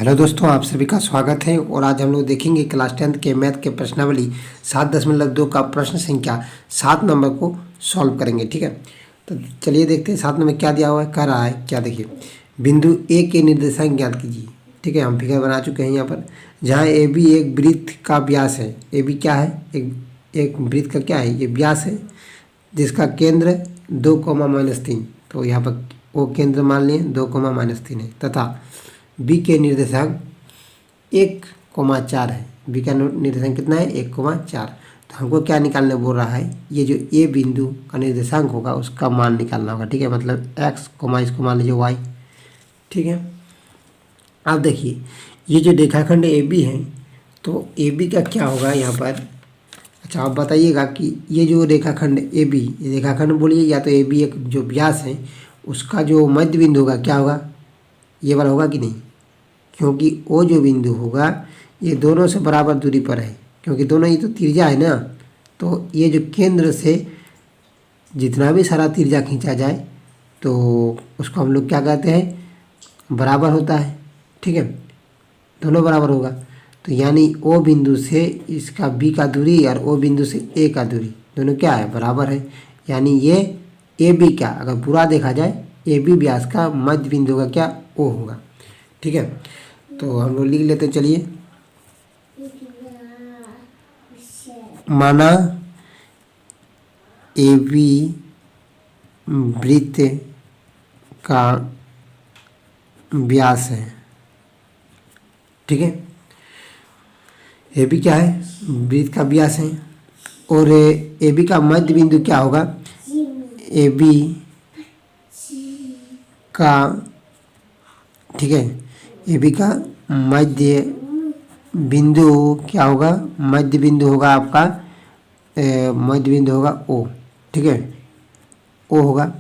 Hello दोस्तों, आप सभी का स्वागत है। और आज हम लोग देखेंगे क्लास 10th के मैथ के प्रश्नावली 7.2 का प्रश्न संख्या 7 नंबर को सॉल्व करेंगे। ठीक है, तो चलिए देखते हैं 7 नंबर क्या दिया हुआ है, कह रहा है क्या। देखिए, बिंदु ए के निर्देशांक ज्ञात कीजिए। ठीक है, हम फिगर बना चुके हैं यहाँ पर, जहाँ ए बी एक वृत्त का व्यास है। ए बी क्या है, एक वृत्त का क्या है, ये व्यास है, जिसका केंद्र 2, -3। तो यहाँ पर वो केंद्र मान लिए 2, -3 है, तथा बी के निर्देशांक 1, 4 है। बी का निर्देशांक कितना है, 1, 4। तो हमको क्या निकालने बोल रहा है, ये जो ए बिंदु का निर्देशांक होगा उसका मान निकालना होगा। ठीक है, मतलब एक्स, इसको मान लीजिए वाई। ठीक है, अब देखिए ये जो रेखाखंड ए बी है, तो ए बी का क्या होगा यहाँ पर। अच्छा, आप बताइएगा कि ये जो रेखाखंड ए बी, रेखाखंड बोलिए या तो ए बी एक जो व्यास है उसका जो मध्य बिंदु होगा क्या होगा, ये वाला होगा कि नहीं। क्योंकि वो जो बिंदु होगा ये दोनों से बराबर दूरी पर है, क्योंकि दोनों ही तो त्रिज्या है ना। तो ये जो केंद्र से जितना भी सारा त्रिज्या खींचा जाए तो उसको हम लोग क्या कहते हैं, बराबर होता है। ठीक है, दोनों बराबर होगा। तो यानी ओ बिंदु से इसका बी का दूरी और ओ बिंदु से ए का दूरी दोनों क्या है, बराबर है। यानी ये ए बी का अगर पूरा देखा जाए, ए बी व्यास का मध्य बिंदु का क्या, ओ होगा। ठीक है, तो हम लोग लिख लेते हैं। चलिए, माना ए बी वृत्त का व्यास है। ठीक है, ए बी क्या है, वृत्त का व्यास है। और ए बी का मध्य बिंदु क्या होगा, ए बी का, ठीक है, ए बी का मध्य बिंदु क्या होगा, मध्य बिंदु होगा आपका, मध्य बिंदु होगा ओ। ठीक है, ओ होगा।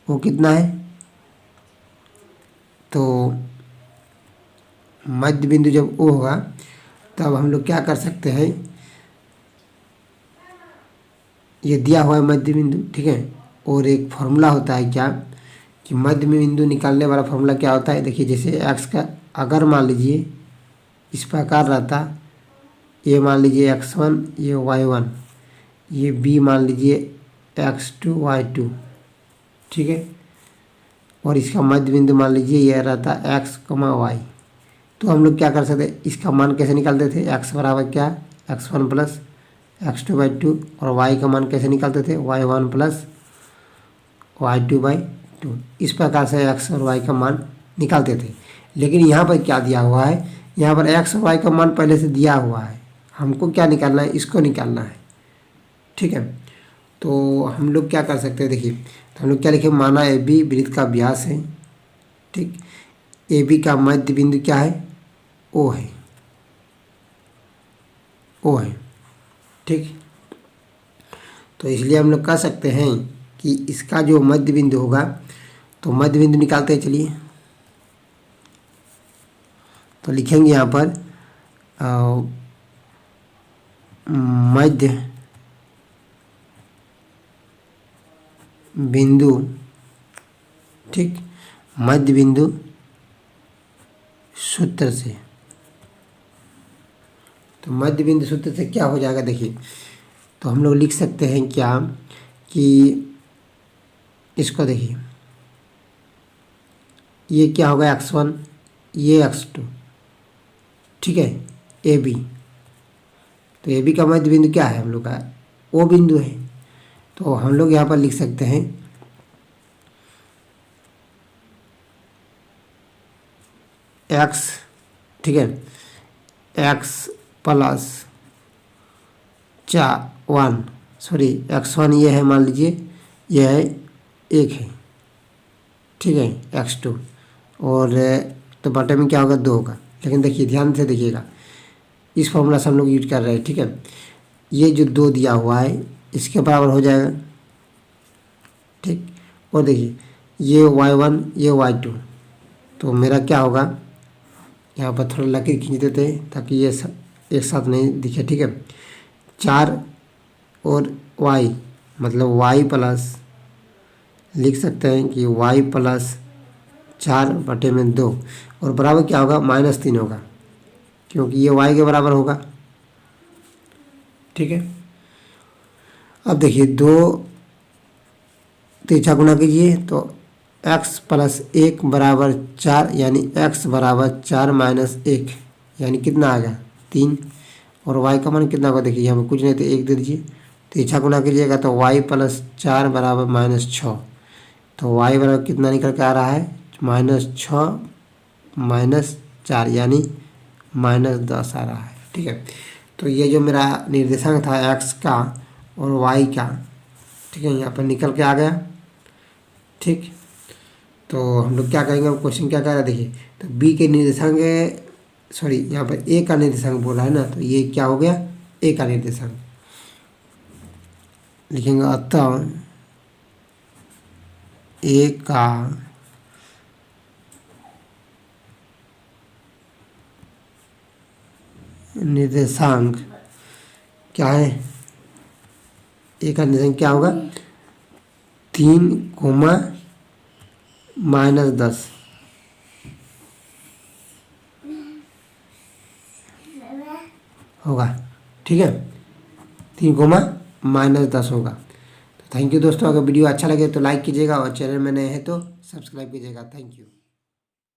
ओ कितना है, तो मध्य बिंदु जब ओ होगा तब हम लोग क्या कर सकते हैं, ये दिया हुआ है मध्य बिंदु। ठीक है, और एक फॉर्मूला होता है क्या, कि मध्य बिंदु निकालने वाला फॉर्मूला क्या होता है। देखिए, जैसे एक्स का अगर मान लीजिए इस प्रकार रहता, ये मान लीजिए x1, ये y1, ये b मान लीजिए x2, y2। ठीक है, और इसका मध्य बिंदु मान लीजिए यह रहता x, y। तो हम लोग क्या कर सकते, इसका मान कैसे निकालते थे, x बराबर क्या, x1 प्लस x2/2। और y का मान कैसे निकालते थे, y1 प्लस y2/2। इस प्रकार से x और y का मान निकालते थे। लेकिन यहाँ पर क्या दिया हुआ है, यहाँ पर x और y का मान पहले से दिया हुआ है, हमको क्या निकालना है, इसको निकालना है। ठीक है, तो हम लोग क्या कर सकते हैं, देखिए, तो हम लोग क्या लिखे, माना ए बी वृत्त का व्यास है। ठीक, ए बी का मध्य बिंदु क्या है, ओ है, ओ है। ठीक, तो इसलिए हम लोग कह सकते हैं कि इसका जो मध्य बिंदु होगा, तो मध्य बिंदु निकालते हैं। चलिए, तो लिखेंगे यहाँ पर मध्य बिंदु। ठीक, मध्य बिंदु सूत्र से, तो मध्य बिंदु सूत्र से क्या हो जाएगा, देखिए, तो हम लोग लिख सकते हैं क्या, कि इसको देखिए, ये क्या होगा x1, ये x2। ठीक है, ए बी, तो ए बी का मध्य बिंदु क्या है हम लोग का, ओ बिंदु है। तो हम लोग यहाँ पर लिख सकते हैं x, ठीक है, x प्लस 1, सॉरी x1 ये है, मान लीजिए यह है 1 है। ठीक है, x2, और तो बटे में क्या होगा, 2 होगा। लेकिन देखिए, ध्यान से देखिएगा, इस फॉर्मूला से हम लोग यूज कर रहे हैं। ठीक है, ये जो 2 दिया हुआ है इसके बराबर हो जाएगा। ठीक, और देखिए ये y1, ये y2, तो मेरा क्या होगा, यहाँ पर थोड़ा लकीर खींच देते हैं ताकि ये एक साथ नहीं दिखे। ठीक है, 4 और y, मतलब y प्लस, लिख सकते हैं कि y प्लस 4/2 और बराबर क्या होगा -3 होगा, क्योंकि ये y के बराबर होगा। ठीक है, अब देखिए 2 तिरछा गुना कीजिए तो x + 1 बराबर 4, यानी x बराबर 4 - 1, यानी कितना आ गया 3। और y का मान कितना होगा, देखिए यहाँ पर कुछ नहीं तो 1 दे दीजिए, तिरछा गुना कीजिएगा तो y + 4 बराबर -6, तो y बराबर कितना निकल के आ रहा है -6 - 4, यानी -10 आ रहा है। ठीक है, तो ये जो मेरा निर्देशांक था x का और y का, ठीक है, यहाँ पर निकल के आ गया। ठीक, तो हम लोग क्या करेंगे, अब क्वेश्चन क्या कह रहा है देखिए, तो b के निर्देशांक, सॉरी यहाँ पर a का निर्देशांक बोल रहा है ना, तो ये क्या हो गया a का निर्देशांक लिखेंगे, अतः a का निर्देशांक क्या है, a का निर्देशांक क्या होगा 3, -10 होगा। ठीक है, 3, -10 होगा। तो थैंक यू दोस्तों, अगर वीडियो अच्छा लगे तो लाइक कीजिएगा और चैनल में नए हैं तो सब्सक्राइब कीजिएगा। Thank you.